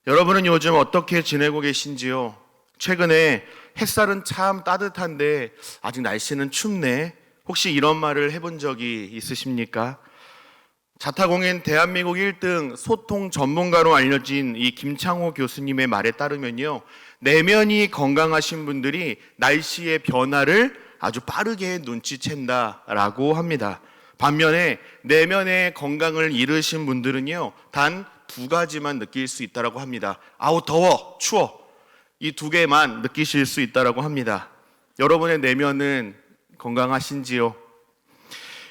여러분은 요즘 어떻게 지내고 계신지요? 최근에 햇살은 참 따뜻한데 아직 날씨는 춥네. 혹시 이런 말을 해본 적이 있으십니까? 자타공인 대한민국 1등 소통 전문가로 알려진 이 김창호 교수님의 말에 따르면요, 내면이 건강하신 분들이 날씨의 변화를 아주 빠르게 눈치챈다라고 합니다. 반면에 내면의 건강을 잃으신 분들은요, 단 2가지만 느낄 수 있다고 합니다. 아우 더워, 추워. 이 2개만 느끼실 수 있다고 합니다. 여러분의 내면은 건강하신지요?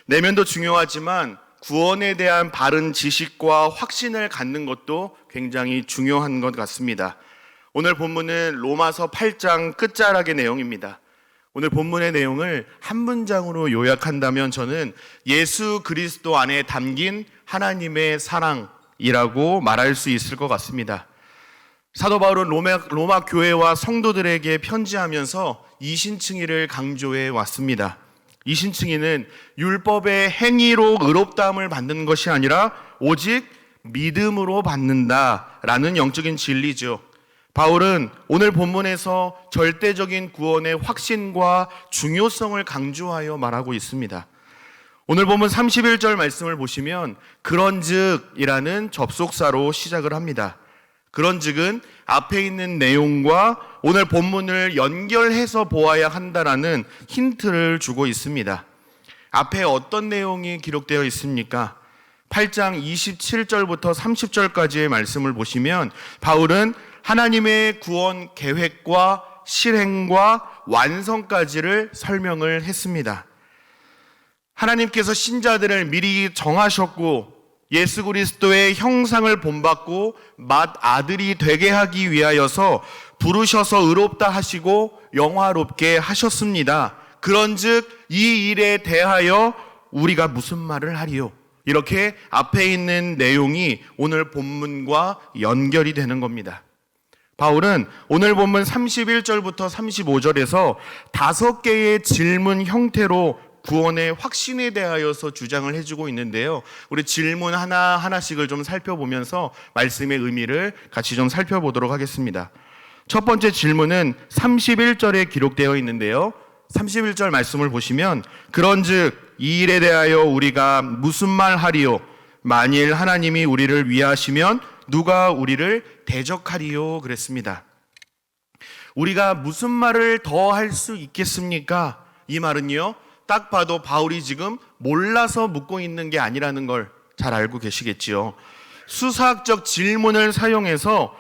내면도 중요하지만 구원에 대한 바른 지식과 확신을 갖는 것도 굉장히 중요한 것 같습니다. 오늘 본문은 로마서 8장 끝자락의 내용입니다. 오늘 본문의 내용을 한 문장으로 요약한다면 저는 예수 그리스도 안에 담긴 하나님의 사랑이라고 말할 수 있을 것 같습니다. 사도 바울은 로마 교회와 성도들에게 편지하면서 이신칭의를 강조해 왔습니다. 이신칭의는 율법의 행위로 의롭다함을 받는 것이 아니라 오직 믿음으로 받는다라는 영적인 진리죠. 바울은 오늘 본문에서 절대적인 구원의 확신과 중요성을 강조하여 말하고 있습니다. 오늘 본문 31절 말씀을 보시면 그런즉이라는 접속사로 시작을 합니다. 그런즉은 앞에 있는 내용과 오늘 본문을 연결해서 보아야 한다라는 힌트를 주고 있습니다. 앞에 어떤 내용이 기록되어 있습니까? 8장 27절부터 30절까지의 말씀을 보시면 바울은 하나님의 구원 계획과 실행과 완성까지를 설명을 했습니다. 하나님께서 신자들을 미리 정하셨고 예수 그리스도의 형상을 본받고 맏아들이 되게 하기 위하여서 부르셔서 의롭다 하시고 영화롭게 하셨습니다. 그런즉 이 일에 대하여 우리가 무슨 말을 하리요? 이렇게 앞에 있는 내용이 오늘 본문과 연결이 되는 겁니다. 바울은 오늘 본문 31절부터 35절에서 5개의 질문 형태로 구원의 확신에 대하여서 주장을 해주고 있는데요. 우리 질문 하나씩을 좀 살펴보면서 말씀의 의미를 같이 좀 살펴보도록 하겠습니다. 첫 번째 질문은 31절에 기록되어 있는데요. 31절 말씀을 보시면 그런즉 이 일에 대하여 우리가 무슨 말 하리요? 만일 하나님이 우리를 위하시면 누가 우리를 대적하리요? 그랬습니다. 우리가 무슨 말을 더 할 수 있겠습니까? 이 말은요, 딱 봐도 바울이 지금 몰라서 묻고 있는 게 아니라는 걸 잘 알고 계시겠지요. 수사학적 질문을 사용해서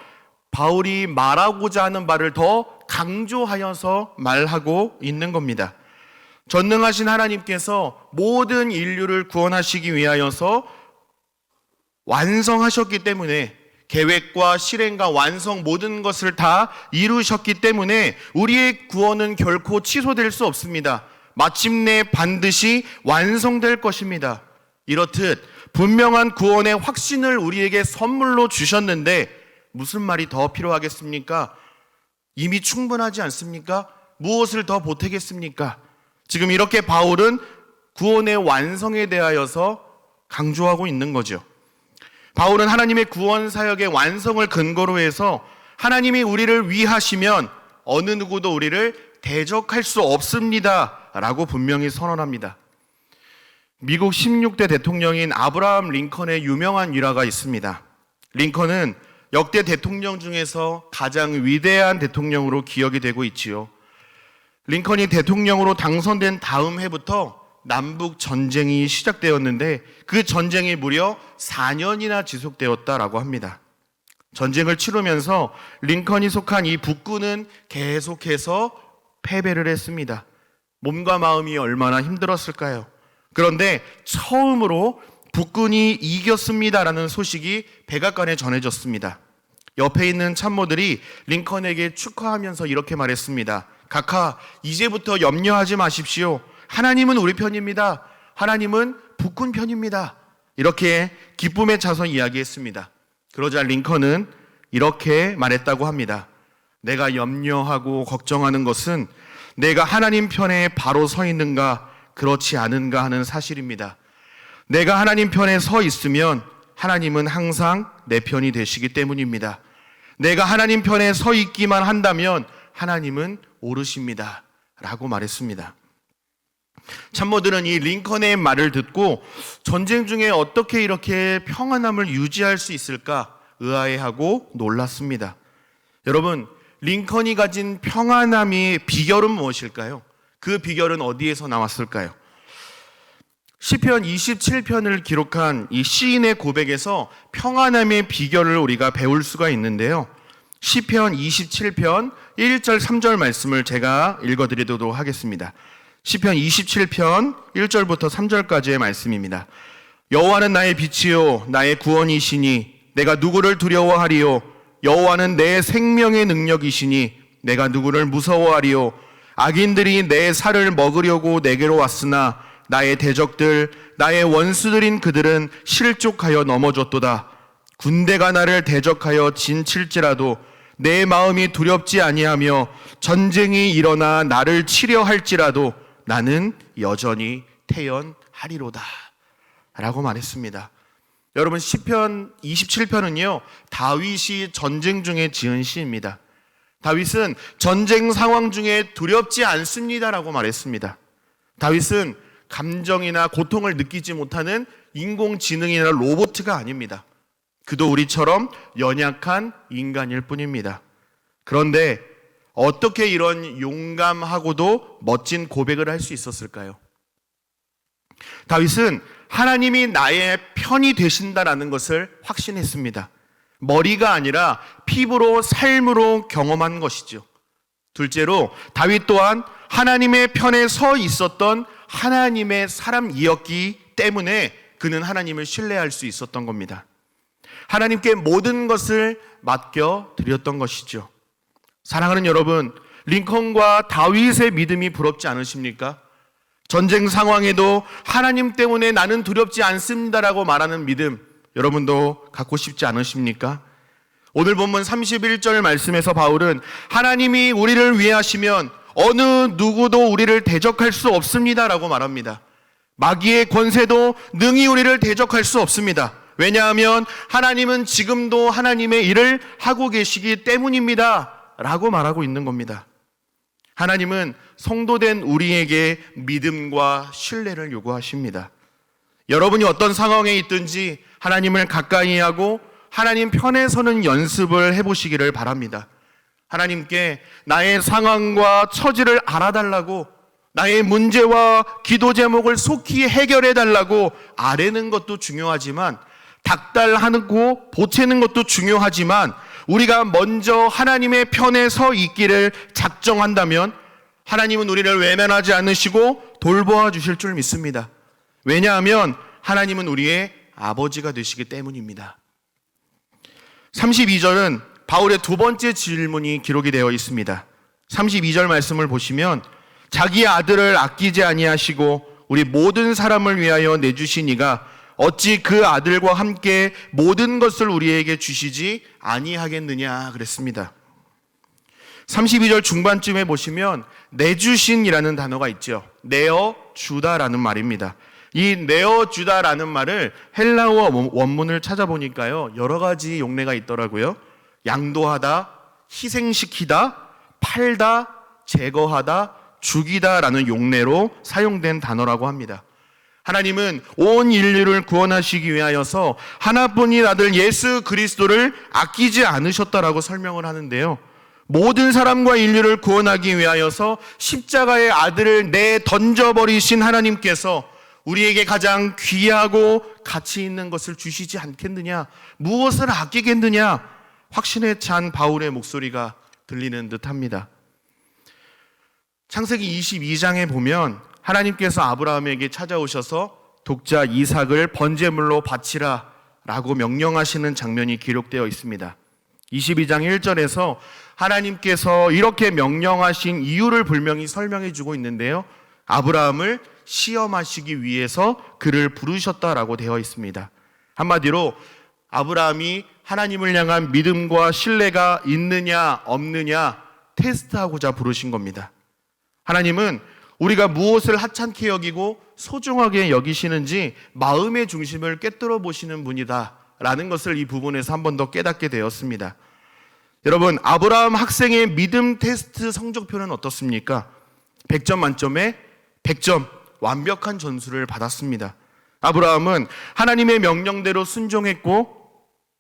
바울이 말하고자 하는 바를 더 강조하여서 말하고 있는 겁니다. 전능하신 하나님께서 모든 인류를 구원하시기 위하여서 완성하셨기 때문에 계획과 실행과 완성 모든 것을 다 이루셨기 때문에 우리의 구원은 결코 취소될 수 없습니다. 마침내 반드시 완성될 것입니다. 이렇듯 분명한 구원의 확신을 우리에게 선물로 주셨는데 무슨 말이 더 필요하겠습니까? 이미 충분하지 않습니까? 무엇을 더 보태겠습니까? 지금 이렇게 바울은 구원의 완성에 대하여서 강조하고 있는 거죠. 바울은 하나님의 구원 사역의 완성을 근거로 해서 하나님이 우리를 위하시면 어느 누구도 우리를 대적할 수 없습니다 라고 분명히 선언합니다. 미국 16대 대통령인 아브라함 링컨의 유명한 일화가 있습니다. 링컨은 역대 대통령 중에서 가장 위대한 대통령으로 기억이 되고 있지요. 링컨이 대통령으로 당선된 다음 해부터 남북 전쟁이 시작되었는데 그 전쟁이 무려 4년이나 지속되었다라고 합니다. 전쟁을 치르면서 링컨이 속한 이 북군은 계속해서 패배를 했습니다. 몸과 마음이 얼마나 힘들었을까요? 그런데 처음으로 북군이 이겼습니다라는 소식이 백악관에 전해졌습니다. 옆에 있는 참모들이 링컨에게 축하하면서 이렇게 말했습니다. 각하, 이제부터 염려하지 마십시오. 하나님은 우리 편입니다. 하나님은 북군 편입니다. 이렇게 기쁨에 차서 이야기했습니다. 그러자 링컨은 이렇게 말했다고 합니다. 내가 염려하고 걱정하는 것은 내가 하나님 편에 바로 서 있는가 그렇지 않은가 하는 사실입니다. 내가 하나님 편에 서 있으면 하나님은 항상 내 편이 되시기 때문입니다. 내가 하나님 편에 서 있기만 한다면 하나님은 오르십니다 라고 말했습니다. 참모들은 이 링컨의 말을 듣고 전쟁 중에 어떻게 이렇게 평안함을 유지할 수 있을까 의아해하고 놀랐습니다. 여러분, 링컨이 가진 평안함의 비결은 무엇일까요? 그 비결은 어디에서 나왔을까요? 시편 27편을 기록한 이 시인의 고백에서 평안함의 비결을 우리가 배울 수가 있는데요. 시편 27편 1절 3절 말씀을 제가 읽어드리도록 하겠습니다. 시편 27편 1절부터 3절까지의 말씀입니다. 여호와는 나의 빛이요 나의 구원이시니 내가 누구를 두려워하리요. 여호와는 내 생명의 능력이시니 내가 누구를 무서워하리요. 악인들이 내 살을 먹으려고 내게로 왔으나 나의 대적들 나의 원수들인 그들은 실족하여 넘어졌도다. 군대가 나를 대적하여 진칠지라도 내 마음이 두렵지 아니하며 전쟁이 일어나 나를 치려 할지라도 나는 여전히 태연하리로다 라고 말했습니다. 여러분, 시편 27편은요 다윗이 전쟁 중에 지은 시입니다. 다윗은 전쟁 상황 중에 두렵지 않습니다라고 말했습니다. 다윗은 감정이나 고통을 느끼지 못하는 인공지능이나 로봇가 아닙니다. 그도 우리처럼 연약한 인간일 뿐입니다. 그런데 어떻게 이런 용감하고도 멋진 고백을 할 수 있었을까요? 다윗은 하나님이 나의 편이 되신다라는 것을 확신했습니다. 머리가 아니라 피부로 삶으로 경험한 것이죠. 둘째로 다윗 또한 하나님의 편에 서 있었던 하나님의 사람이었기 때문에 그는 하나님을 신뢰할 수 있었던 겁니다. 하나님께 모든 것을 맡겨드렸던 것이죠. 사랑하는 여러분, 링컨과 다윗의 믿음이 부럽지 않으십니까? 전쟁 상황에도 하나님 때문에 나는 두렵지 않습니다라고 말하는 믿음, 여러분도 갖고 싶지 않으십니까? 오늘 본문 31절 말씀에서 바울은 하나님이 우리를 위해 하시면 어느 누구도 우리를 대적할 수 없습니다라고 말합니다. 마귀의 권세도 능히 우리를 대적할 수 없습니다. 왜냐하면 하나님은 지금도 하나님의 일을 하고 계시기 때문입니다 라고 말하고 있는 겁니다. 하나님은 성도된 우리에게 믿음과 신뢰를 요구하십니다. 여러분이 어떤 상황에 있든지 하나님을 가까이 하고 하나님 편에 서는 연습을 해보시기를 바랍니다. 하나님께 나의 상황과 처지를 알아달라고, 나의 문제와 기도 제목을 속히 해결해달라고 아뢰는 것도 중요하지만, 닥달하고 보채는 것도 중요하지만, 우리가 먼저 하나님의 편에 서 있기를 작정한다면 하나님은 우리를 외면하지 않으시고 돌보아 주실 줄 믿습니다. 왜냐하면 하나님은 우리의 아버지가 되시기 때문입니다. 32절은 바울의 두 번째 질문이 기록이 되어 있습니다. 32절 말씀을 보시면 자기 아들을 아끼지 아니하시고 우리 모든 사람을 위하여 내주신 이가 어찌 그 아들과 함께 모든 것을 우리에게 주시지 아니하겠느냐 그랬습니다. 32절 중반쯤에 보시면 내주신이라는 단어가 있죠. 내어 주다라는 말입니다. 이 내어 주다라는 말을 헬라어 원문을 찾아보니까요 여러 가지 용례가 있더라고요. 양도하다, 희생시키다, 팔다, 제거하다, 죽이다라는 용례로 사용된 단어라고 합니다. 하나님은 온 인류를 구원하시기 위하여서 하나뿐인 아들 예수 그리스도를 아끼지 않으셨다라고 설명을 하는데요. 모든 사람과 인류를 구원하기 위하여서 십자가의 아들을 내던져버리신 하나님께서 우리에게 가장 귀하고 가치 있는 것을 주시지 않겠느냐, 무엇을 아끼겠느냐, 확신에 찬 바울의 목소리가 들리는 듯합니다. 창세기 22장에 보면 하나님께서 아브라함에게 찾아오셔서 독자 이삭을 번제물로 바치라 라고 명령하시는 장면이 기록되어 있습니다. 22장 1절에서 하나님께서 이렇게 명령하신 이유를 분명히 설명해 주고 있는데요. 아브라함을 시험하시기 위해서 그를 부르셨다라고 되어 있습니다. 한마디로 아브라함이 하나님을 향한 믿음과 신뢰가 있느냐 없느냐 테스트하고자 부르신 겁니다. 하나님은 우리가 무엇을 하찮게 여기고 소중하게 여기시는지 마음의 중심을 꿰뚫어 보시는 분이다 라는 것을 이 부분에서 한 번 더 깨닫게 되었습니다. 여러분, 아브라함 학생의 믿음 테스트 성적표는 어떻습니까? 100점 만점에 100점, 완벽한 점수를 받았습니다. 아브라함은 하나님의 명령대로 순종했고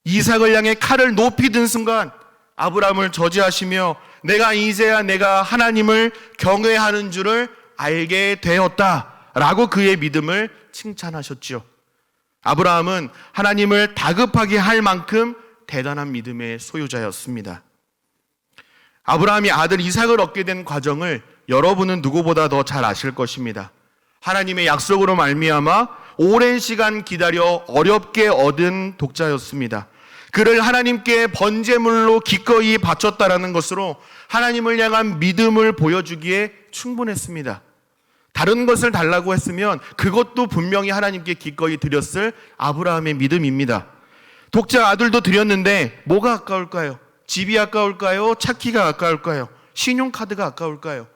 이삭을 향해 칼을 높이 든 순간 아브라함을 저지하시며 내가 하나님을 경외하는 줄을 알게 되었다라고 그의 믿음을 칭찬하셨죠. 아브라함은 하나님을 다급하게 할 만큼 대단한 믿음의 소유자였습니다. 아브라함이 아들 이삭을 얻게 된 과정을 여러분은 누구보다 더 잘 아실 것입니다. 하나님의 약속으로 말미암아 오랜 시간 기다려 어렵게 얻은 독자였습니다. 그를 하나님께 번제물로 기꺼이 바쳤다라는 것으로 하나님을 향한 믿음을 보여주기에 충분했습니다. 다른 것을 달라고 했으면 그것도 분명히 하나님께 기꺼이 드렸을 아브라함의 믿음입니다. 독자 아들도 드렸는데 뭐가 아까울까요? 집이 아까울까요? 차 키가 아까울까요? 신용카드가 아까울까요?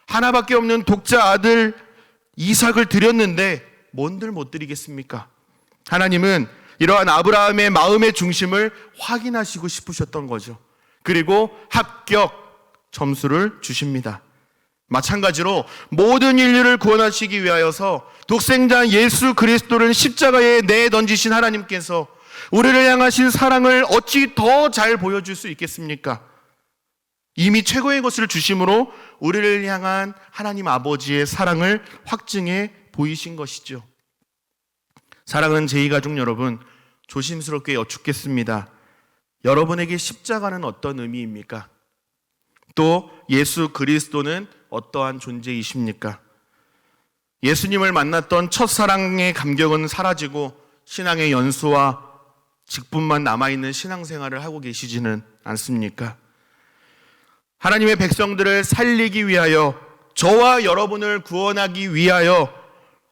하나밖에 없는 독자 아들 이삭을 드렸는데 뭔들 못 드리겠습니까? 하나님은 이러한 아브라함의 마음의 중심을 확인하시고 싶으셨던 거죠. 그리고 합격 점수를 주십니다. 마찬가지로 모든 인류를 구원하시기 위하여서 독생자 예수 그리스도를 십자가에 내던지신 하나님께서 우리를 향하신 사랑을 어찌 더 잘 보여줄 수 있겠습니까? 이미 최고의 것을 주심으로 우리를 향한 하나님 아버지의 사랑을 확증해 보이신 것이죠. 사랑하는 제2가족 여러분, 조심스럽게 여쭙겠습니다. 여러분에게 십자가는 어떤 의미입니까? 또 예수 그리스도는 어떠한 존재이십니까? 예수님을 만났던 첫사랑의 감격은 사라지고 신앙의 연수와 직분만 남아있는 신앙생활을 하고 계시지는 않습니까? 하나님의 백성들을 살리기 위하여, 저와 여러분을 구원하기 위하여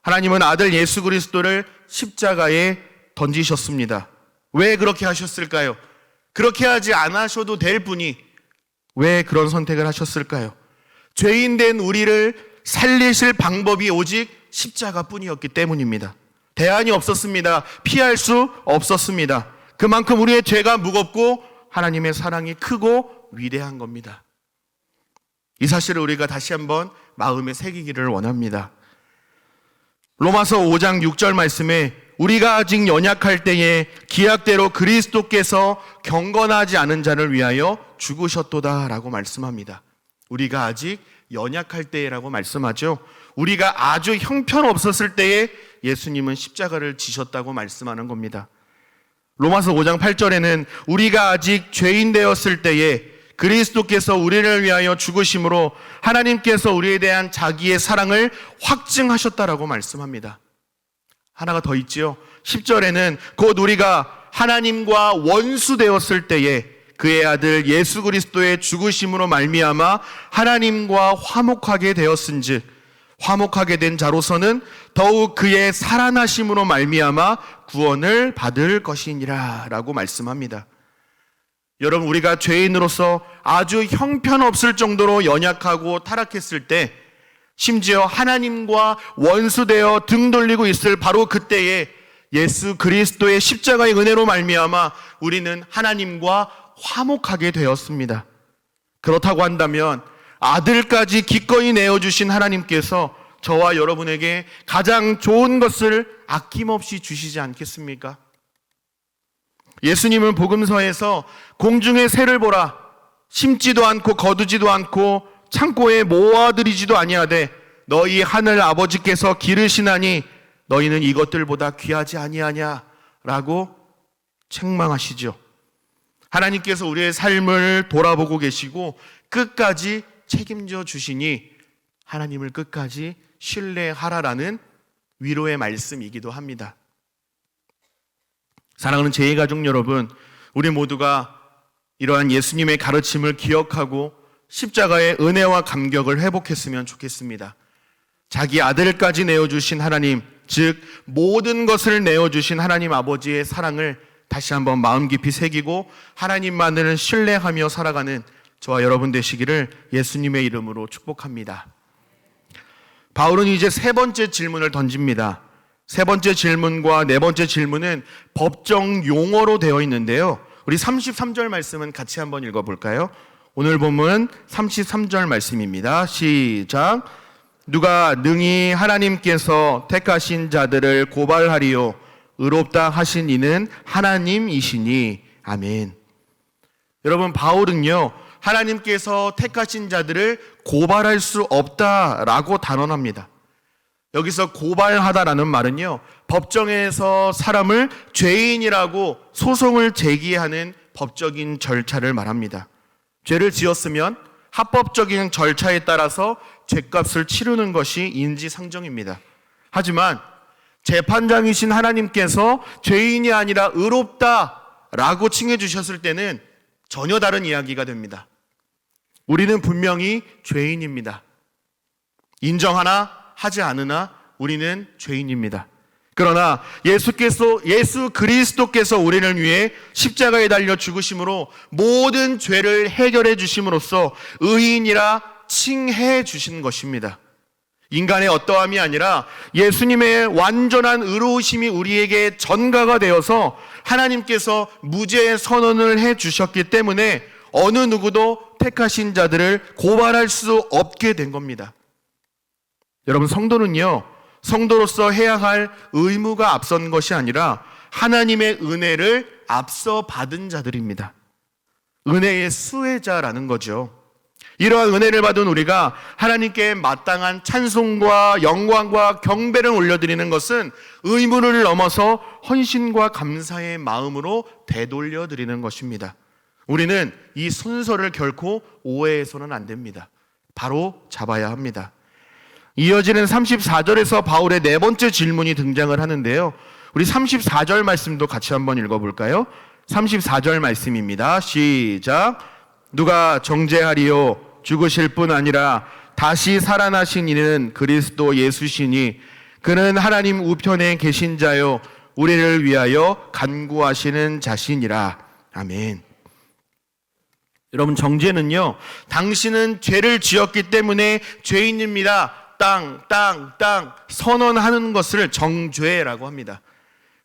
하나님은 아들 예수 그리스도를 십자가에 던지셨습니다. 왜 그렇게 하셨을까요? 그렇게 하지 않으셔도 될 분이 왜 그런 선택을 하셨을까요? 죄인된 우리를 살리실 방법이 오직 십자가뿐이었기 때문입니다. 대안이 없었습니다. 피할 수 없었습니다. 그만큼 우리의 죄가 무겁고 하나님의 사랑이 크고 위대한 겁니다. 이 사실을 우리가 다시 한번 마음에 새기기를 원합니다. 로마서 5장 6절 말씀에 우리가 아직 연약할 때에 기약대로 그리스도께서 경건하지 않은 자를 위하여 죽으셨도다 라고 말씀합니다. 우리가 아직 연약할 때라고 말씀하죠. 우리가 아주 형편없었을 때에 예수님은 십자가를 지셨다고 말씀하는 겁니다. 로마서 5장 8절에는 우리가 아직 죄인 되었을 때에 그리스도께서 우리를 위하여 죽으심으로 하나님께서 우리에 대한 자기의 사랑을 확증하셨다라고 말씀합니다. 하나가 더 있지요. 10절에는 곧 우리가 하나님과 원수 되었을 때에 그의 아들 예수 그리스도의 죽으심으로 말미암아 하나님과 화목하게 되었은즉 화목하게 된 자로서는 더욱 그의 살아나심으로 말미암아 구원을 받을 것이니라 라고 말씀합니다. 여러분, 우리가 죄인으로서 아주 형편없을 정도로 연약하고 타락했을 때, 심지어 하나님과 원수되어 등 돌리고 있을 바로 그때에 예수 그리스도의 십자가의 은혜로 말미암아 우리는 하나님과 화목하게 되었습니다. 그렇다고 한다면 아들까지 기꺼이 내어주신 하나님께서 저와 여러분에게 가장 좋은 것을 아낌없이 주시지 않겠습니까? 예수님은 복음서에서 공중의 새를 보라, 심지도 않고 거두지도 않고 창고에 모아들이지도 아니하되 너희 하늘 아버지께서 기르시나니 너희는 이것들보다 귀하지 아니하냐라고 책망하시죠. 하나님께서 우리의 삶을 돌아보고 계시고 끝까지 책임져 주시니 하나님을 끝까지 신뢰하라라는 위로의 말씀이기도 합니다. 사랑하는 제2가족 여러분, 우리 모두가 이러한 예수님의 가르침을 기억하고 십자가의 은혜와 감격을 회복했으면 좋겠습니다. 자기 아들까지 내어주신 하나님, 즉 모든 것을 내어주신 하나님 아버지의 사랑을 다시 한번 마음 깊이 새기고 하나님만을 신뢰하며 살아가는 저와 여러분 되시기를 예수님의 이름으로 축복합니다. 바울은 이제 세 번째 질문을 던집니다. 세 번째 질문과 네 번째 질문은 법정 용어로 되어 있는데요, 우리 33절 말씀은 같이 한번 읽어볼까요? 오늘 본문 33절 말씀입니다. 시작. 누가 능히 하나님께서 택하신 자들을 고발하리요 의롭다 하신 이는 하나님이시니. 아멘. 여러분, 바울은요, 하나님께서 택하신 자들을 고발할 수 없다라고 단언합니다. 여기서 고발하다라는 말은요, 법정에서 사람을 죄인이라고 소송을 제기하는 법적인 절차를 말합니다. 죄를 지었으면 합법적인 절차에 따라서 죄값을 치르는 것이 인지상정입니다. 하지만 재판장이신 하나님께서 죄인이 아니라 의롭다라고 칭해 주셨을 때는 전혀 다른 이야기가 됩니다. 우리는 분명히 죄인입니다. 인정하나 하지 않으나 우리는 죄인입니다. 그러나 예수 그리스도께서 우리를 위해 십자가에 달려 죽으심으로 모든 죄를 해결해 주심으로써 의인이라 칭해 주신 것입니다. 인간의 어떠함이 아니라 예수님의 완전한 의로우심이 우리에게 전가가 되어서 하나님께서 무죄 선언을 해 주셨기 때문에 어느 누구도 택하신 자들을 고발할 수 없게 된 겁니다. 여러분, 성도는요, 성도로서 해야 할 의무가 앞선 것이 아니라 하나님의 은혜를 앞서 받은 자들입니다. 은혜의 수혜자라는 거죠. 이러한 은혜를 받은 우리가 하나님께 마땅한 찬송과 영광과 경배를 올려드리는 것은 의무를 넘어서 헌신과 감사의 마음으로 되돌려드리는 것입니다. 우리는 이 순서를 결코 오해해서는 안 됩니다. 바로 잡아야 합니다. 이어지는 34절에서 바울의 네 번째 질문이 등장을 하는데요. 우리 34절 말씀도 같이 한번 읽어볼까요? 34절 말씀입니다. 시작. 누가 정죄하리요? 죽으실 뿐 아니라 다시 살아나신 이는 그리스도 예수시니 그는 하나님 우편에 계신 자요 우리를 위하여 간구하시는 자신이라. 아멘. 여러분, 정죄는요, 당신은 죄를 지었기 때문에 죄인입니다, 땅 선언하는 것을 정죄라고 합니다.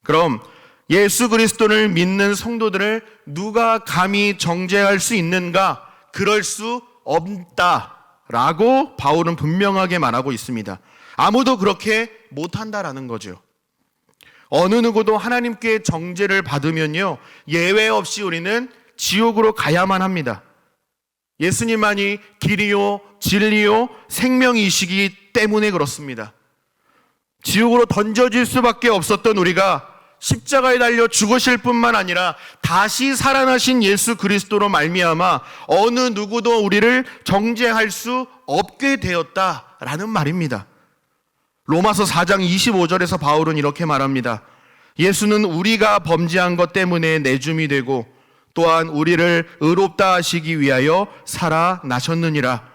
그럼 예수 그리스도를 믿는 성도들을 누가 감히 정죄할 수 있는가? 그럴 수 없다라고 바울은 분명하게 말하고 있습니다. 아무도 그렇게 못한다라는 거죠. 어느 누구도 하나님께 정죄를 받으면요, 예외 없이 우리는 지옥으로 가야만 합니다. 예수님만이 길이요 진리요 생명이시기 때문에 그렇습니다. 지옥으로 던져질 수밖에 없었던 우리가 십자가에 달려 죽으실 뿐만 아니라 다시 살아나신 예수 그리스도로 말미암아 어느 누구도 우리를 정죄할 수 없게 되었다라는 말입니다. 로마서 4장 25절에서 바울은 이렇게 말합니다. 예수는 우리가 범죄한 것 때문에 내줌이 되고 또한 우리를 의롭다 하시기 위하여 살아나셨느니라.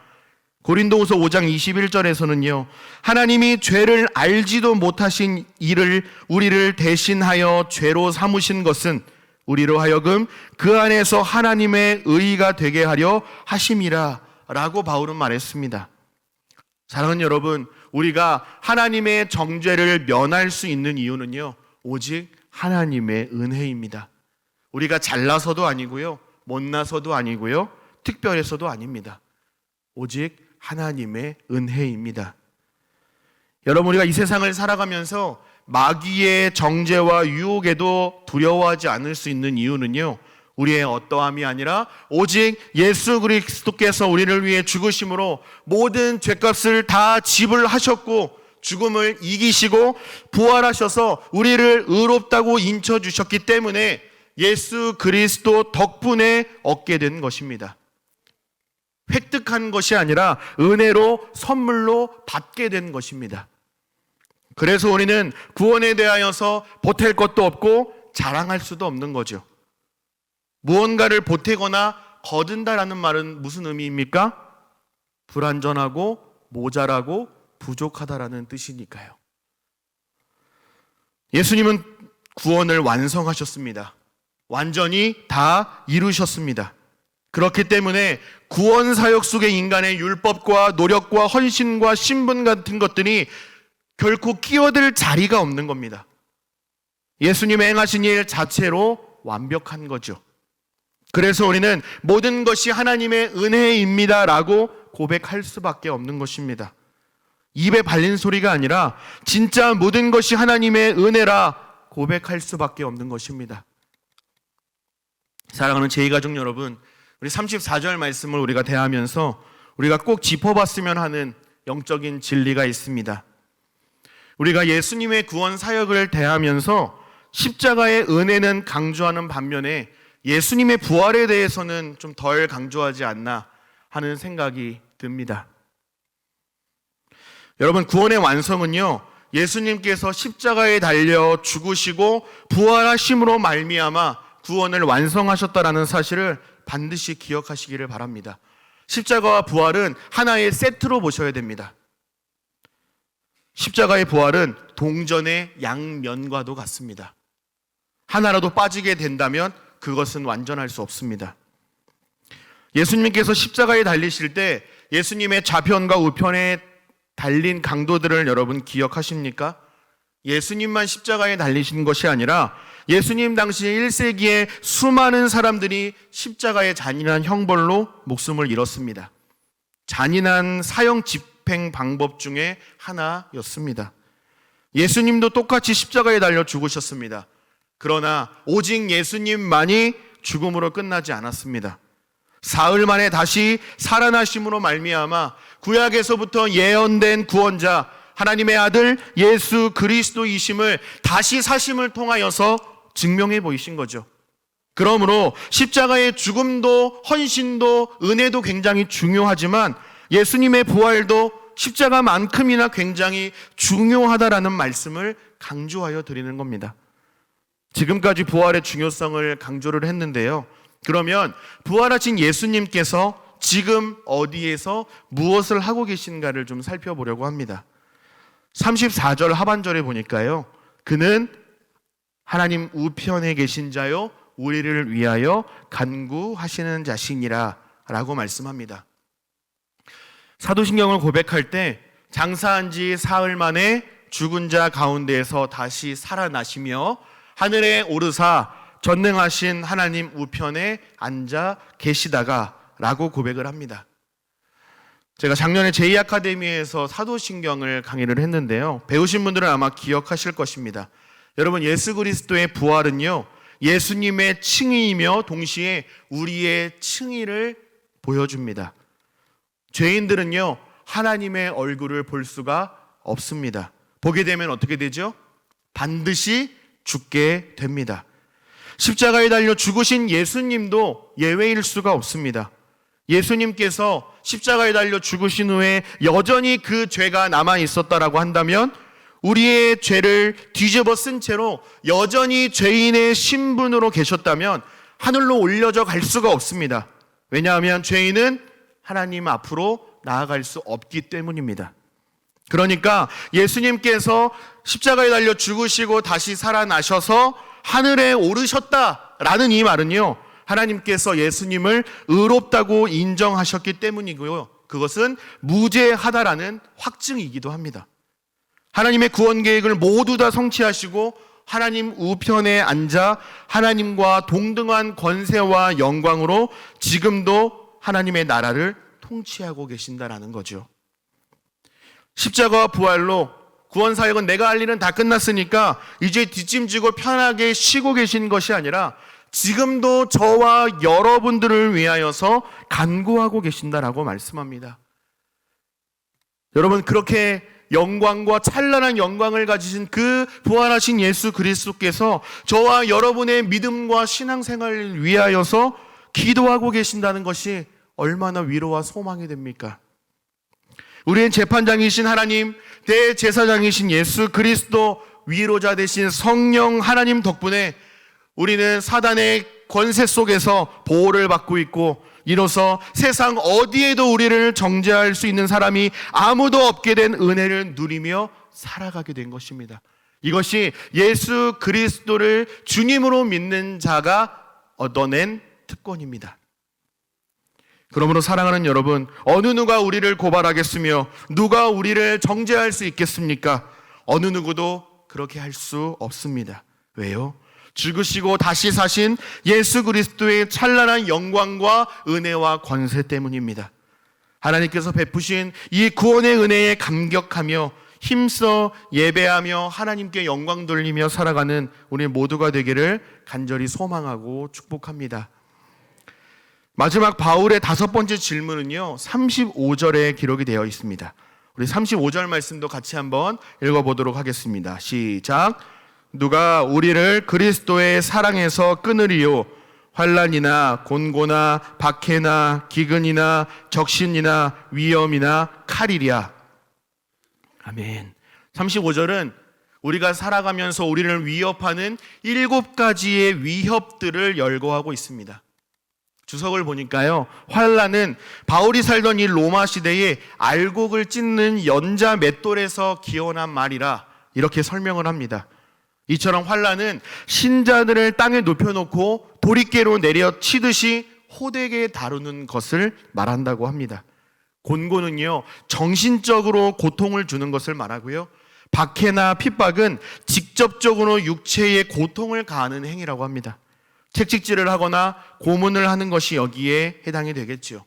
고린도후서 5장 21절에서는요, 하나님이 죄를 알지도 못하신 이를 우리를 대신하여 죄로 삼으신 것은 우리로 하여금 그 안에서 하나님의 의가 되게 하려 하심이라 라고 바울은 말했습니다. 사랑하는 여러분, 우리가 하나님의 정죄를 면할 수 있는 이유는요, 오직 하나님의 은혜입니다. 우리가 잘나서도 아니고요, 못나서도 아니고요, 특별해서도 아닙니다. 오직 하나님의 은혜입니다. 여러분, 우리가 이 세상을 살아가면서 마귀의 정죄와 유혹에도 두려워하지 않을 수 있는 이유는요, 우리의 어떠함이 아니라 오직 예수 그리스도께서 우리를 위해 죽으심으로 모든 죄값을 다 지불하셨고 죽음을 이기시고 부활하셔서 우리를 의롭다고 인쳐주셨기 때문에 예수 그리스도 덕분에 얻게 된 것입니다. 획득한 것이 아니라 은혜로 선물로 받게 된 것입니다. 그래서 우리는 구원에 대하여서 보탤 것도 없고 자랑할 수도 없는 거죠. 무언가를 보태거나 거둔다라는 말은 무슨 의미입니까? 불완전하고 모자라고 부족하다라는 뜻이니까요. 예수님은 구원을 완성하셨습니다. 완전히 다 이루셨습니다. 그렇기 때문에 구원 사역 속의 인간의 율법과 노력과 헌신과 신분 같은 것들이 결코 끼어들 자리가 없는 겁니다. 예수님의 행하신 일 자체로 완벽한 거죠. 그래서 우리는 모든 것이 하나님의 은혜입니다라고 고백할 수밖에 없는 것입니다. 입에 발린 소리가 아니라 진짜 모든 것이 하나님의 은혜라 고백할 수밖에 없는 것입니다. 사랑하는 제2가족 여러분, 우리 34절 말씀을 우리가 대하면서 우리가 꼭 짚어봤으면 하는 영적인 진리가 있습니다. 우리가 예수님의 구원 사역을 대하면서 십자가의 은혜는 강조하는 반면에 예수님의 부활에 대해서는 좀 덜 강조하지 않나 하는 생각이 듭니다. 여러분, 구원의 완성은요, 예수님께서 십자가에 달려 죽으시고 부활하심으로 말미암아 구원을 완성하셨다라는 사실을 반드시 기억하시기를 바랍니다. 십자가와 부활은 하나의 세트로 보셔야 됩니다. 십자가의 부활은 동전의 양면과도 같습니다. 하나라도 빠지게 된다면 그것은 완전할 수 없습니다. 예수님께서 십자가에 달리실 때 예수님의 좌편과 우편에 달린 강도들을 여러분 기억하십니까? 예수님만 십자가에 달리신 것이 아니라 예수님 당시 1세기에 수많은 사람들이 십자가의 잔인한 형벌로 목숨을 잃었습니다. 잔인한 사형 집행 방법 중에 하나였습니다. 예수님도 똑같이 십자가에 달려 죽으셨습니다. 그러나 오직 예수님만이 죽음으로 끝나지 않았습니다. 사흘 만에 다시 살아나심으로 말미암아 구약에서부터 예언된 구원자 하나님의 아들 예수 그리스도이심을 다시 사심을 통하여서 증명해 보이신 거죠. 그러므로 십자가의 죽음도 헌신도 은혜도 굉장히 중요하지만 예수님의 부활도 십자가만큼이나 굉장히 중요하다라는 말씀을 강조하여 드리는 겁니다. 지금까지 부활의 중요성을 강조를 했는데요. 그러면 부활하신 예수님께서 지금 어디에서 무엇을 하고 계신가를 좀 살펴보려고 합니다. 34절 하반절에 보니까요, 그는 하나님 우편에 계신 자요 우리를 위하여 간구하시는 자시니라 라고 말씀합니다. 사도신경을 고백할 때 장사한 지 사흘 만에 죽은 자 가운데에서 다시 살아나시며 하늘에 오르사 전능하신 하나님 우편에 앉아 계시다가 라고 고백을 합니다. 제가 작년에 제2아카데미에서 사도신경을 강의를 했는데요, 배우신 분들은 아마 기억하실 것입니다. 여러분, 예수 그리스도의 부활은요, 예수님의 칭의이며 동시에 우리의 칭의를 보여줍니다. 죄인들은요, 하나님의 얼굴을 볼 수가 없습니다. 보게 되면 어떻게 되죠? 반드시 죽게 됩니다. 십자가에 달려 죽으신 예수님도 예외일 수가 없습니다. 예수님께서 십자가에 달려 죽으신 후에 여전히 그 죄가 남아 있었다라고 한다면 우리의 죄를 뒤집어 쓴 채로 여전히 죄인의 신분으로 계셨다면 하늘로 올려져 갈 수가 없습니다. 왜냐하면 죄인은 하나님 앞으로 나아갈 수 없기 때문입니다. 그러니까 예수님께서 십자가에 달려 죽으시고 다시 살아나셔서 하늘에 오르셨다라는 이 말은요, 하나님께서 예수님을 의롭다고 인정하셨기 때문이고요, 그것은 무죄하다라는 확증이기도 합니다. 하나님의 구원 계획을 모두 다 성취하시고 하나님 우편에 앉아 하나님과 동등한 권세와 영광으로 지금도 하나님의 나라를 통치하고 계신다라는 거죠. 십자가와 부활로 구원 사역은 내가 할 일은 다 끝났으니까 이제 뒷짐지고 편하게 쉬고 계신 것이 아니라 지금도 저와 여러분들을 위하여서 간구하고 계신다라고 말씀합니다. 여러분, 그렇게 영광과 찬란한 영광을 가지신 그 부활하신 예수 그리스도께서 저와 여러분의 믿음과 신앙생활을 위하여서 기도하고 계신다는 것이 얼마나 위로와 소망이 됩니까? 우리의 재판장이신 하나님, 대제사장이신 예수 그리스도, 위로자 되신 성령 하나님 덕분에 우리는 사단의 권세 속에서 보호를 받고 있고 이로써 세상 어디에도 우리를 정죄할 수 있는 사람이 아무도 없게 된 은혜를 누리며 살아가게 된 것입니다. 이것이 예수 그리스도를 주님으로 믿는 자가 얻어낸 특권입니다. 그러므로 사랑하는 여러분, 어느 누가 우리를 고발하겠으며 누가 우리를 정죄할 수 있겠습니까? 어느 누구도 그렇게 할 수 없습니다. 왜요? 죽으시고 다시 사신 예수 그리스도의 찬란한 영광과 은혜와 권세 때문입니다. 하나님께서 베푸신 이 구원의 은혜에 감격하며 힘써 예배하며 하나님께 영광 돌리며 살아가는 우리 모두가 되기를 간절히 소망하고 축복합니다. 마지막 바울의 5번째 질문은요, 35절에 기록이 되어 있습니다. 우리 35절 말씀도 같이 한번 읽어보도록 하겠습니다. 시작. 누가 우리를 그리스도의 사랑에서 끊으리요? 환난이나 곤고나 박해나 기근이나 적신이나 위험이나 칼이랴. 아멘. 35절은 우리가 살아가면서 우리를 위협하는 7가지의 위협들을 열거하고 있습니다. 주석을 보니까요, 환난은 바울이 살던 이 로마 시대에 알곡을 찢는 연자 맷돌에서 기원한 말이라 이렇게 설명을 합니다. 이처럼 환난은 신자들을 땅에 눕혀놓고 도리깨로 내려 치듯이 호되게 다루는 것을 말한다고 합니다. 곤고는요, 정신적으로 고통을 주는 것을 말하고요, 박해나 핍박은 직접적으로 육체에 고통을 가하는 행위라고 합니다. 채찍질을 하거나 고문을 하는 것이 여기에 해당이 되겠죠.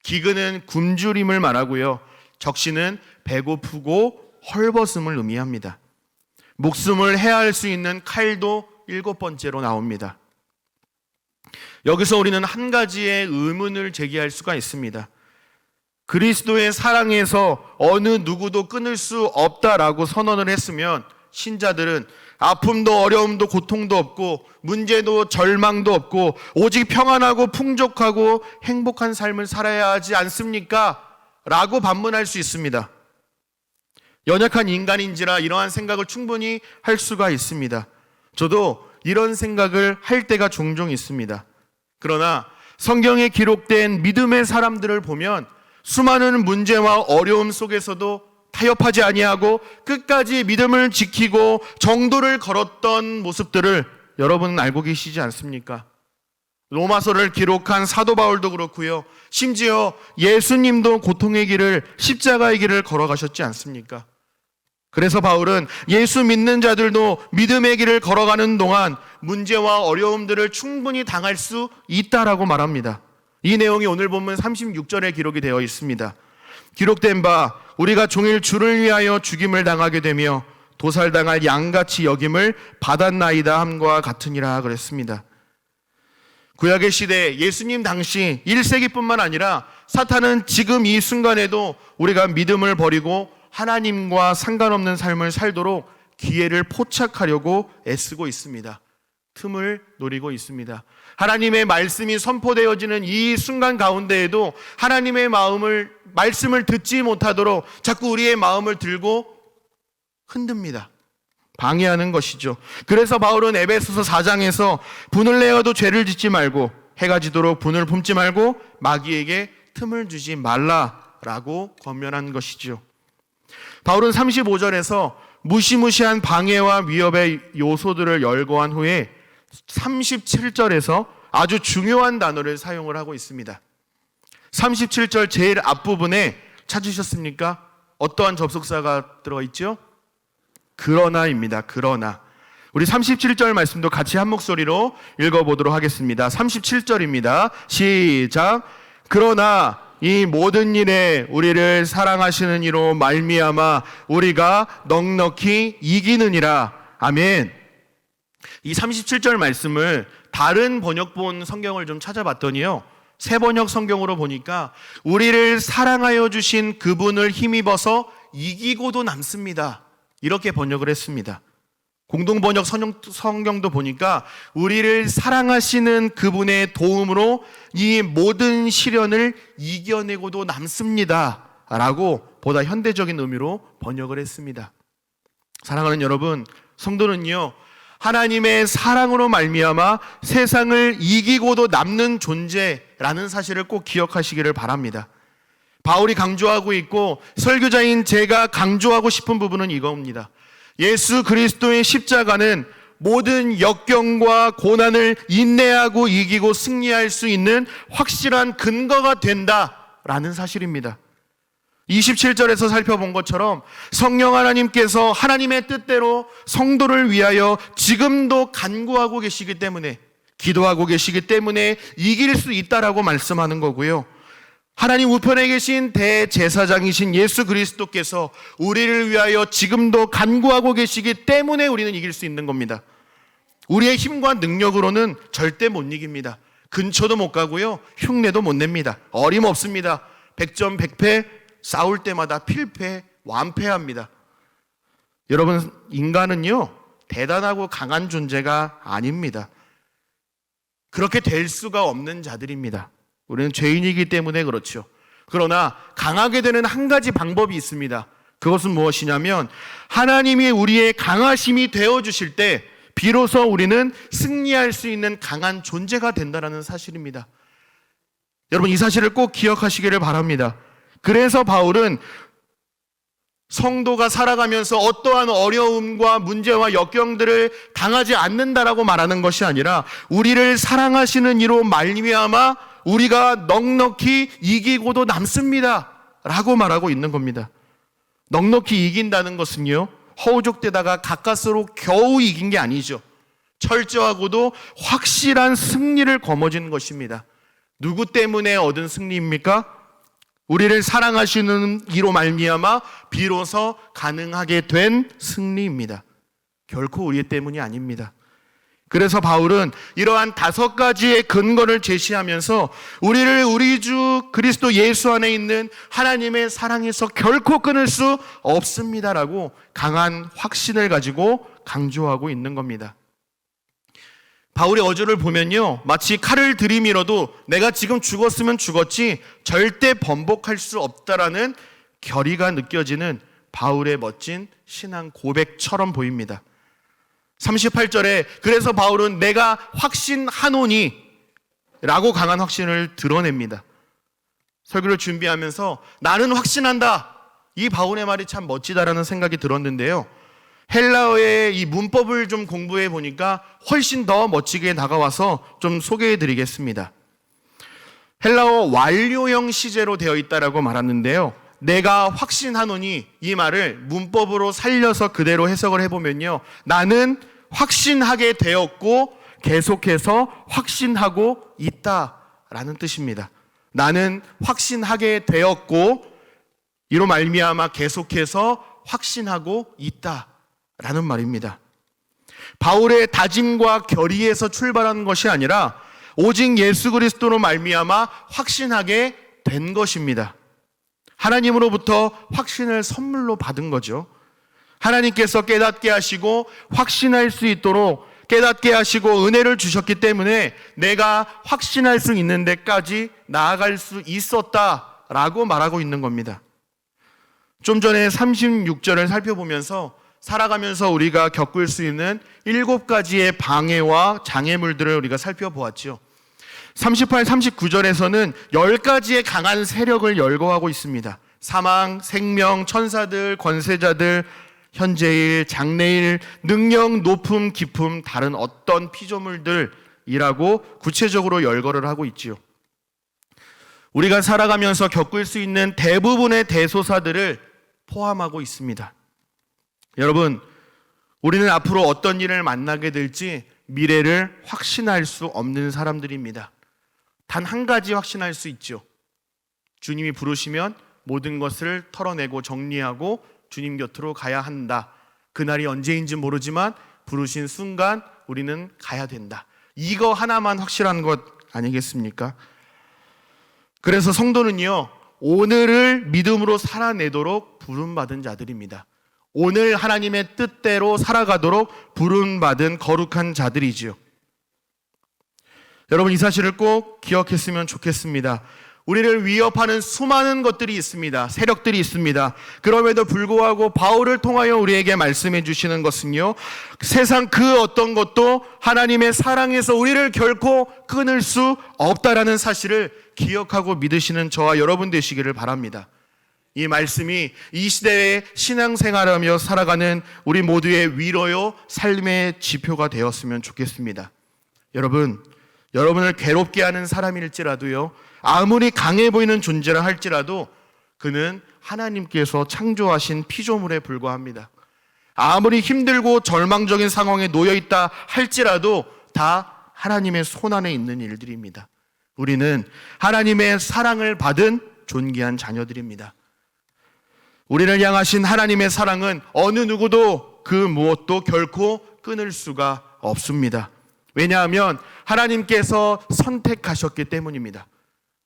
기근은 굶주림을 말하고요, 적신은 배고프고 헐벗음을 의미합니다. 목숨을 해할 수 있는 칼도 7번째로 나옵니다. 여기서 우리는 한 가지의 의문을 제기할 수가 있습니다. 그리스도의 사랑에서 어느 누구도 끊을 수 없다라고 선언을 했으면 신자들은 아픔도 어려움도 고통도 없고 문제도 절망도 없고 오직 평안하고 풍족하고 행복한 삶을 살아야 하지 않습니까? 라고 반문할 수 있습니다. 연약한 인간인지라 이러한 생각을 충분히 할 수가 있습니다. 저도 이런 생각을 할 때가 종종 있습니다. 그러나 성경에 기록된 믿음의 사람들을 보면 수많은 문제와 어려움 속에서도 타협하지 아니하고 끝까지 믿음을 지키고 정도를 걸었던 모습들을 여러분은 알고 계시지 않습니까? 로마서를 기록한 사도 바울도 그렇고요, 심지어 예수님도 고통의 길을, 십자가의 길을 걸어가셨지 않습니까? 그래서 바울은 예수 믿는 자들도 믿음의 길을 걸어가는 동안 문제와 어려움들을 충분히 당할 수 있다라고 말합니다. 이 내용이 오늘 본문 36절에 기록이 되어 있습니다. 기록된 바 우리가 종일 주를 위하여 죽임을 당하게 되며 도살당할 양같이 여김을 받았나이다 함과 같으니라 그랬습니다. 구약의 시대 예수님 당시 1세기뿐만 아니라 사탄은 지금 이 순간에도 우리가 믿음을 버리고 하나님과 상관없는 삶을 살도록 기회를 포착하려고 애쓰고 있습니다. 틈을 노리고 있습니다. 하나님의 말씀이 선포되어지는 이 순간 가운데에도 하나님의 말씀을 듣지 못하도록 자꾸 우리의 마음을 들고 흔듭니다. 방해하는 것이죠. 그래서 바울은 에베소서 4장에서 분을 내어도 죄를 짓지 말고 해가 지도록 분을 품지 말고 마귀에게 틈을 주지 말라라고 권면한 것이죠. 바울은 35절에서 무시무시한 방해와 위협의 요소들을 열거한 후에 37절에서 아주 중요한 단어를 사용을 하고 있습니다. 37절 제일 앞부분에 찾으셨습니까? 어떠한 접속사가 들어있죠? 그러나입니다. 그러나. 우리 37절 말씀도 같이 한 목소리로 읽어보도록 하겠습니다. 37절입니다. 시작. 그러나 이 모든 일에 우리를 사랑하시는 이로 말미암아 우리가 넉넉히 이기느니라. 아멘. 이 37절 말씀을 다른 번역본 성경을 좀 찾아봤더니요, 새 번역 성경으로 보니까 우리를 사랑하여 주신 그분을 힘입어서 이기고도 남습니다, 이렇게 번역을 했습니다. 공동번역 성경도 보니까 우리를 사랑하시는 그분의 도움으로 이 모든 시련을 이겨내고도 남습니다 라고 보다 현대적인 의미로 번역을 했습니다. 사랑하는 여러분, 성도는요, 하나님의 사랑으로 말미암아 세상을 이기고도 남는 존재라는 사실을 꼭 기억하시기를 바랍니다. 바울이 강조하고 있고 설교자인 제가 강조하고 싶은 부분은 이겁니다. 예수 그리스도의 십자가는 모든 역경과 고난을 인내하고 이기고 승리할 수 있는 확실한 근거가 된다라는 사실입니다. 27절에서 살펴본 것처럼 성령 하나님께서 하나님의 뜻대로 성도를 위하여 지금도 간구하고 계시기 때문에, 기도하고 계시기 때문에 이길 수 있다라고 말씀하는 거고요. 하나님 우편에 계신 대제사장이신 예수 그리스도께서 우리를 위하여 지금도 간구하고 계시기 때문에 우리는 이길 수 있는 겁니다. 우리의 힘과 능력으로는 절대 못 이깁니다. 근처도 못 가고요, 흉내도 못 냅니다. 어림없습니다. 백전백패, 싸울 때마다 필패, 완패합니다. 여러분, 인간은요 대단하고 강한 존재가 아닙니다. 그렇게 될 수가 없는 자들입니다. 우리는 죄인이기 때문에 그렇죠. 그러나 강하게 되는 한 가지 방법이 있습니다. 그것은 무엇이냐면, 하나님이 우리의 강하심이 되어주실 때 비로소 우리는 승리할 수 있는 강한 존재가 된다는 사실입니다. 여러분, 이 사실을 꼭 기억하시기를 바랍니다. 그래서 바울은 성도가 살아가면서 어떠한 어려움과 문제와 역경들을 당하지 않는다라고 말하는 것이 아니라, 우리를 사랑하시는 이로 말미암아 우리가 넉넉히 이기고도 남습니다 라고 말하고 있는 겁니다. 넉넉히 이긴다는 것은요, 허우적대다가 가까스로 겨우 이긴 게 아니죠. 철저하고도 확실한 승리를 거머쥐는 것입니다. 누구 때문에 얻은 승리입니까? 우리를 사랑하시는 이로 말미암아 비로소 가능하게 된 승리입니다. 결코 우리 때문이 아닙니다. 그래서 바울은 이러한 5가지의 근거를 제시하면서 우리를 우리 주 그리스도 예수 안에 있는 하나님의 사랑에서 결코 끊을 수 없습니다라고 강한 확신을 가지고 강조하고 있는 겁니다. 바울의 어조를 보면요, 마치 칼을 들이밀어도 내가 지금 죽었으면 죽었지 절대 번복할 수 없다라는 결의가 느껴지는 바울의 멋진 신앙 고백처럼 보입니다. 38절에 그래서 바울은 내가 확신하노니 라고 강한 확신을 드러냅니다. 설교를 준비하면서 나는 확신한다, 이 바울의 말이 참 멋지다라는 생각이 들었는데요, 헬라어의 이 문법을 좀 공부해 보니까 훨씬 더 멋지게 다가와서 좀 소개해 드리겠습니다. 헬라어 완료형 시제로 되어 있다라고 말하는데요, 내가 확신하노니, 이 말을 문법으로 살려서 그대로 해석을 해보면요, 나는 확신하게 되었고 계속해서 확신하고 있다라는 뜻입니다. 나는 확신하게 되었고 이로 말미암아 계속해서 확신하고 있다라는 말입니다. 바울의 다짐과 결의에서 출발하는 것이 아니라 오직 예수 그리스도로 말미암아 확신하게 된 것입니다. 하나님으로부터 확신을 선물로 받은 거죠. 하나님께서 깨닫게 하시고 확신할 수 있도록 깨닫게 하시고 은혜를 주셨기 때문에 내가 확신할 수 있는 데까지 나아갈 수 있었다라고 말하고 있는 겁니다. 좀 전에 36절을 살펴보면서 살아가면서 우리가 겪을 수 있는 7가지의 방해와 장애물들을 우리가 살펴보았죠. 38, 39절에서는 10가지의 강한 세력을 열거하고 있습니다. 사망, 생명, 천사들, 권세자들, 현재일, 장래일, 능력, 높음, 깊음, 다른 어떤 피조물들이라고 구체적으로 열거를 하고 있지요. 우리가 살아가면서 겪을 수 있는 대부분의 대소사들을 포함하고 있습니다. 여러분, 우리는 앞으로 어떤 일을 만나게 될지 미래를 확신할 수 없는 사람들입니다. 단 한 가지 확신할 수 있죠. 주님이 부르시면 모든 것을 털어내고 정리하고 주님 곁으로 가야 한다. 그날이 언제인지 모르지만 부르신 순간 우리는 가야 된다. 이거 하나만 확실한 것 아니겠습니까? 그래서 성도는요, 오늘을 믿음으로 살아내도록 부름받은 자들입니다. 오늘 하나님의 뜻대로 살아가도록 부름받은 거룩한 자들이지요. 여러분, 이 사실을 꼭 기억했으면 좋겠습니다. 우리를 위협하는 수많은 것들이 있습니다. 세력들이 있습니다. 그럼에도 불구하고 바울을 통하여 우리에게 말씀해 주시는 것은요, 세상 그 어떤 것도 하나님의 사랑에서 우리를 결코 끊을 수 없다라는 사실을 기억하고 믿으시는 저와 여러분 되시기를 바랍니다. 이 말씀이 이 시대에 신앙생활하며 살아가는 우리 모두의 위로요, 삶의 지표가 되었으면 좋겠습니다. 여러분을 괴롭게 하는 사람일지라도요, 아무리 강해 보이는 존재라 할지라도 그는 하나님께서 창조하신 피조물에 불과합니다. 아무리 힘들고 절망적인 상황에 놓여 있다 할지라도 다 하나님의 손안에 있는 일들입니다. 우리는 하나님의 사랑을 받은 존귀한 자녀들입니다. 우리를 향하신 하나님의 사랑은 어느 누구도 그 무엇도 결코 끊을 수가 없습니다. 왜냐하면 하나님께서 선택하셨기 때문입니다.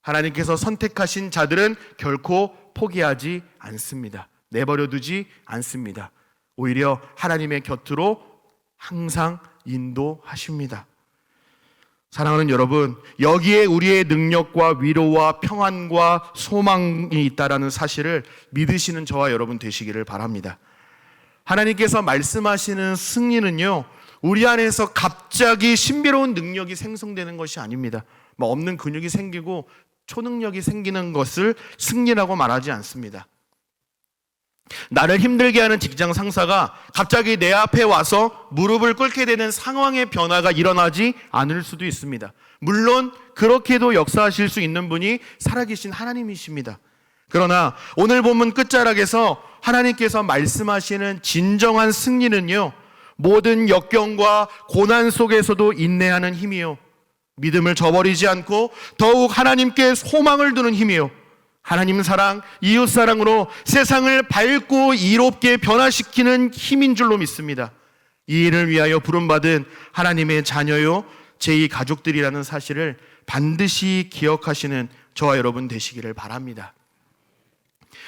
하나님께서 선택하신 자들은 결코 포기하지 않습니다. 내버려 두지 않습니다. 오히려 하나님의 곁으로 항상 인도하십니다. 사랑하는 여러분, 여기에 우리의 능력과 위로와 평안과 소망이 있다라는 사실을 믿으시는 저와 여러분 되시기를 바랍니다. 하나님께서 말씀하시는 승리는요, 우리 안에서 갑자기 신비로운 능력이 생성되는 것이 아닙니다. 없는 근육이 생기고 초능력이 생기는 것을 승리라고 말하지 않습니다. 나를 힘들게 하는 직장 상사가 갑자기 내 앞에 와서 무릎을 꿇게 되는 상황의 변화가 일어나지 않을 수도 있습니다. 물론 그렇게도 역사하실 수 있는 분이 살아계신 하나님이십니다. 그러나 오늘 본문 끝자락에서 하나님께서 말씀하시는 진정한 승리는요, 모든 역경과 고난 속에서도 인내하는 힘이요, 믿음을 저버리지 않고 더욱 하나님께 소망을 두는 힘이요, 하나님 사랑, 이웃 사랑으로 세상을 밝고 이롭게 변화시키는 힘인 줄로 믿습니다. 이 일을 위하여 부름받은 하나님의 자녀요, 제2 가족들이라는 사실을 반드시 기억하시는 저와 여러분 되시기를 바랍니다.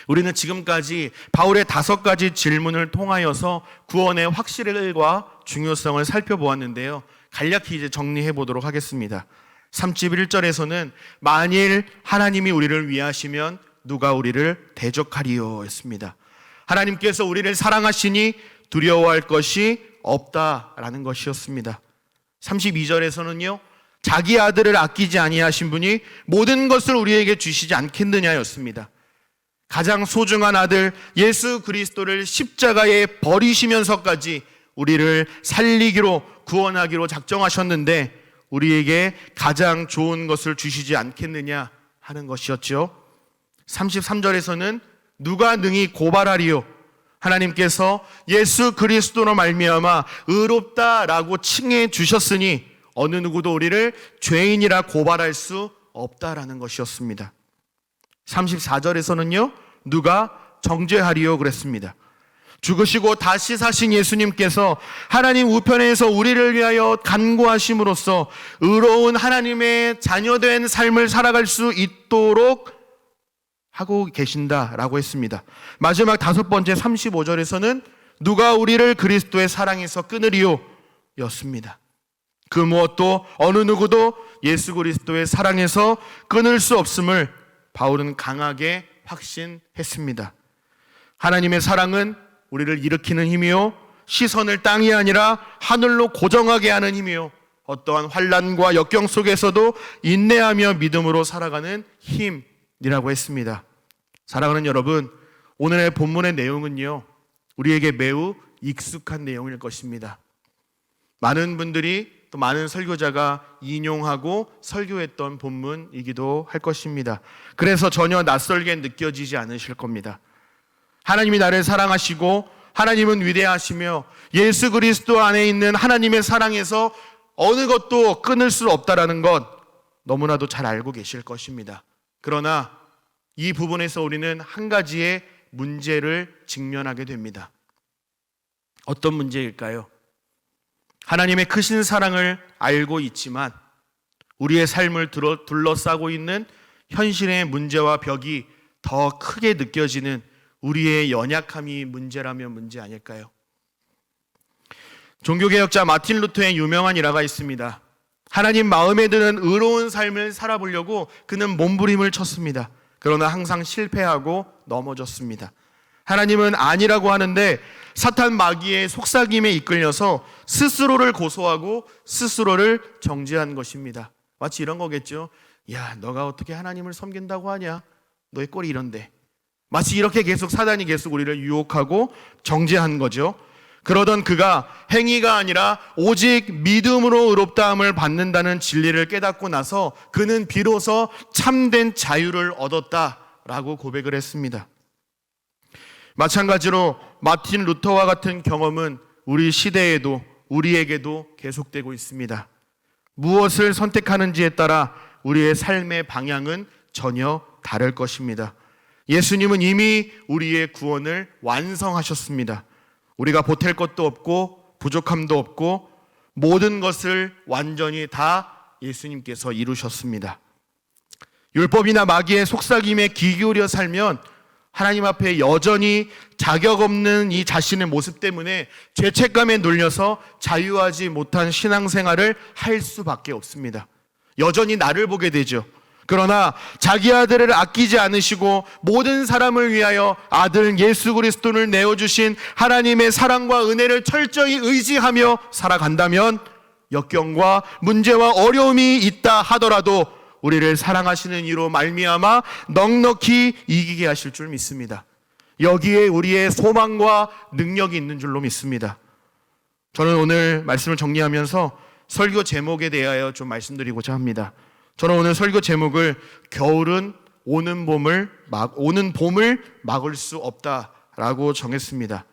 우리는 지금까지 바울의 5가지 질문을 통하여서 구원의 확실과 중요성을 살펴보았는데요, 간략히 이제 정리해 보도록 하겠습니다. 31절에서는 만일 하나님이 우리를 위하시면 누가 우리를 대적하리요 했습니다. 하나님께서 우리를 사랑하시니 두려워할 것이 없다라는 것이었습니다. 32절에서는요, 자기 아들을 아끼지 아니하신 분이 모든 것을 우리에게 주시지 않겠느냐였습니다. 가장 소중한 아들 예수 그리스도를 십자가에 버리시면서까지 우리를 살리기로 구원하기로 작정하셨는데 우리에게 가장 좋은 것을 주시지 않겠느냐 하는 것이었죠. 33절에서는 누가 능히 고발하리요? 하나님께서 예수 그리스도로 말미암아 의롭다라고 칭해 주셨으니 어느 누구도 우리를 죄인이라 고발할 수 없다라는 것이었습니다. 34절에서는요, 누가 정죄하리요 그랬습니다. 죽으시고 다시 사신 예수님께서 하나님 우편에서 우리를 위하여 간구하심으로써 의로운 하나님의 자녀된 삶을 살아갈 수 있도록 하고 계신다라고 했습니다. 마지막 5번째 35절에서는 누가 우리를 그리스도의 사랑에서 끊으리요 였습니다. 그 무엇도 어느 누구도 예수 그리스도의 사랑에서 끊을 수 없음을 바울은 강하게 확신했습니다. 하나님의 사랑은 우리를 일으키는 힘이요, 시선을 땅이 아니라 하늘로 고정하게 하는 힘이요, 어떠한 환난과 역경 속에서도 인내하며 믿음으로 살아가는 힘이라고 했습니다. 사랑하는 여러분, 오늘의 본문의 내용은요, 우리에게 매우 익숙한 내용일 것입니다. 많은 분들이 또 많은 설교자가 인용하고 설교했던 본문이기도 할 것입니다. 그래서 전혀 낯설게 느껴지지 않으실 겁니다. 하나님이 나를 사랑하시고 하나님은 위대하시며 예수 그리스도 안에 있는 하나님의 사랑에서 어느 것도 끊을 수 없다라는 것 너무나도 잘 알고 계실 것입니다. 그러나 이 부분에서 우리는 한 가지의 문제를 직면하게 됩니다. 어떤 문제일까요? 하나님의 크신 사랑을 알고 있지만 우리의 삶을 둘러싸고 있는 현실의 문제와 벽이 더 크게 느껴지는 우리의 연약함이 문제라면 문제 아닐까요? 종교개혁자 마틴 루터의 유명한 일화가 있습니다. 하나님 마음에 드는 의로운 삶을 살아보려고 그는 몸부림을 쳤습니다. 그러나 항상 실패하고 넘어졌습니다. 하나님은 아니라고 하는데 사탄 마귀의 속삭임에 이끌려서 스스로를 고소하고 스스로를 정죄한 것입니다. 마치 이런 거겠죠. 야, 너가 어떻게 하나님을 섬긴다고 하냐? 너의 꼴이 이런데. 마치 이렇게 사단이 계속 우리를 유혹하고 정죄한 거죠. 그러던 그가 행위가 아니라 오직 믿음으로 의롭다함을 받는다는 진리를 깨닫고 나서 그는 비로소 참된 자유를 얻었다 라고 고백을 했습니다. 마찬가지로 마틴 루터와 같은 경험은 우리 시대에도 우리에게도 계속되고 있습니다. 무엇을 선택하는지에 따라 우리의 삶의 방향은 전혀 다를 것입니다. 예수님은 이미 우리의 구원을 완성하셨습니다. 우리가 보탤 것도 없고 부족함도 없고 모든 것을 완전히 다 예수님께서 이루셨습니다. 율법이나 마귀의 속삭임에 귀 기울여 살면 하나님 앞에 여전히 자격 없는 이 자신의 모습 때문에 죄책감에 눌려서 자유하지 못한 신앙생활을 할 수밖에 없습니다. 여전히 나를 보게 되죠. 그러나 자기 아들을 아끼지 않으시고 모든 사람을 위하여 아들 예수 그리스도를 내어주신 하나님의 사랑과 은혜를 철저히 의지하며 살아간다면 역경과 문제와 어려움이 있다 하더라도 우리를 사랑하시는 이로 말미암아 넉넉히 이기게 하실 줄 믿습니다. 여기에 우리의 소망과 능력이 있는 줄로 믿습니다. 저는 오늘 말씀을 정리하면서 설교 제목에 대하여 좀 말씀드리고자 합니다. 저는 오늘 설교 제목을 겨울은 오는 봄을 막을 수 없다라고 정했습니다.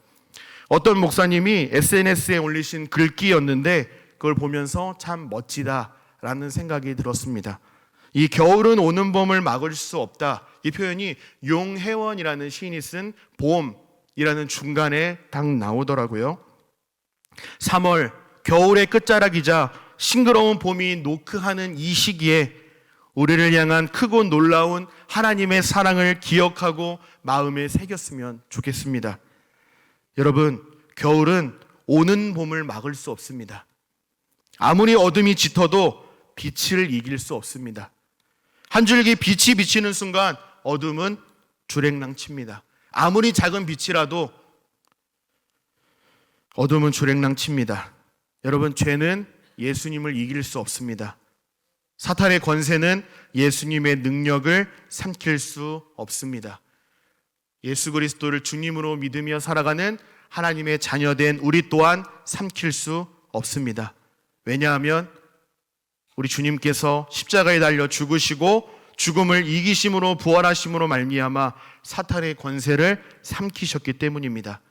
어떤 목사님이 SNS에 올리신 글귀였는데 그걸 보면서 참 멋지다라는 생각이 들었습니다. 이 겨울은 오는 봄을 막을 수 없다. 이 표현이 용혜원이라는 시인이 쓴 봄이라는 중간에 딱 나오더라고요. 3월 겨울의 끝자락이자 싱그러운 봄이 노크하는 이 시기에 우리를 향한 크고 놀라운 하나님의 사랑을 기억하고 마음에 새겼으면 좋겠습니다. 여러분, 겨울은 오는 봄을 막을 수 없습니다. 아무리 어둠이 짙어도 빛을 이길 수 없습니다. 한 줄기 빛이 비치는 순간 어둠은 주랭랑칩니다. 아무리 작은 빛이라도 어둠은 주랭랑칩니다. 여러분, 죄는 예수님을 이길 수 없습니다. 사탄의 권세는 예수님의 능력을 삼킬 수 없습니다. 예수 그리스도를 주님으로 믿으며 살아가는 하나님의 자녀된 우리 또한 삼킬 수 없습니다. 왜냐하면 우리 주님께서 십자가에 달려 죽으시고 죽음을 이기심으로 부활하심으로 말미암아 사탄의 권세를 삼키셨기 때문입니다.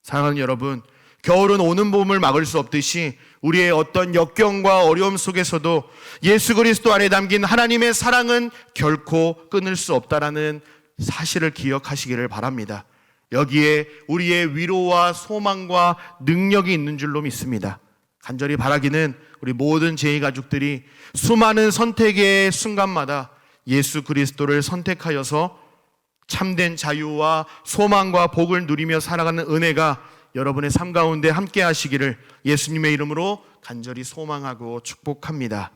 사랑하는 여러분, 겨울은 오는 봄을 막을 수 없듯이 우리의 어떤 역경과 어려움 속에서도 예수 그리스도 안에 담긴 하나님의 사랑은 결코 끊을 수 없다라는 사실을 기억하시기를 바랍니다. 여기에 우리의 위로와 소망과 능력이 있는 줄로 믿습니다. 간절히 바라기는 우리 모든 제2 가족들이 수많은 선택의 순간마다 예수 그리스도를 선택하여서 참된 자유와 소망과 복을 누리며 살아가는 은혜가 여러분의 삶 가운데 함께 하시기를 예수님의 이름으로 간절히 소망하고 축복합니다.